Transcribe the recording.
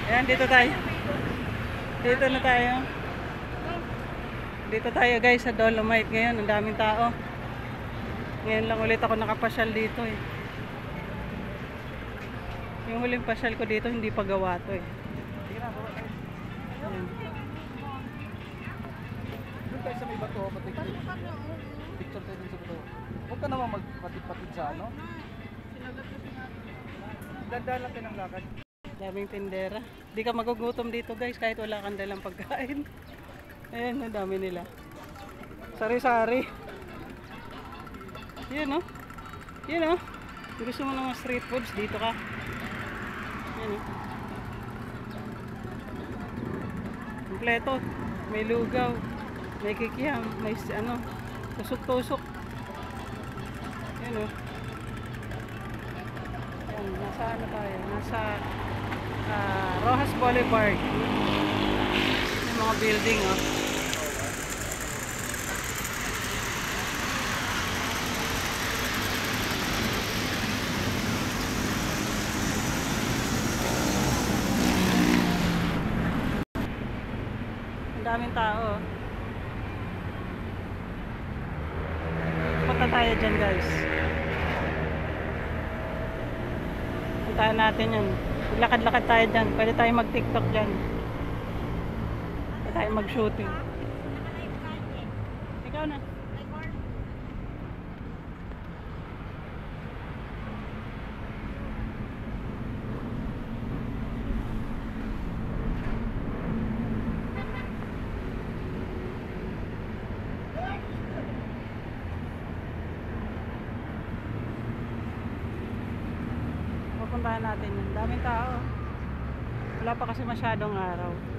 Ayan, dito tayo. Dito na tayo. Dito tayo guys sa Dolomite ngayon. Ang daming tao. Ngayon lang ulit ako nakapasyal dito eh. Yung huling pasyal ko dito hindi pa gawa to eh. Ayan. Doon tayo sa may bato, picture tayo dun sa bato. Huwag ka naman magpatid-patid sa ano. Dandahan lang tayo ng lakad. Daming tindera. Di ka magugutom dito guys kahit wala kang dalang pagkain. Ayan, ang dami nila. Sari-sari. Yan o. Yan o. Gusto mo ng mga street foods, dito ka. Yan o. Kompleto. May lugaw. May kikiam. May ano. Tusok-tusok. Yan o. Yan. Nasa ano tayo? Nasa Rojas Boulevard. Yung mga building o. Daming tao. Punta tayo dyan guys. Puntahan natin yan. Lakad-lakad tayo dyan. Pwede tayo mag-tiktok dyan. Pwede tayo mag-shooting. Ikaw na. Pupuntahan natin yun. Daming tao. Wala pa kasi masyadong araw.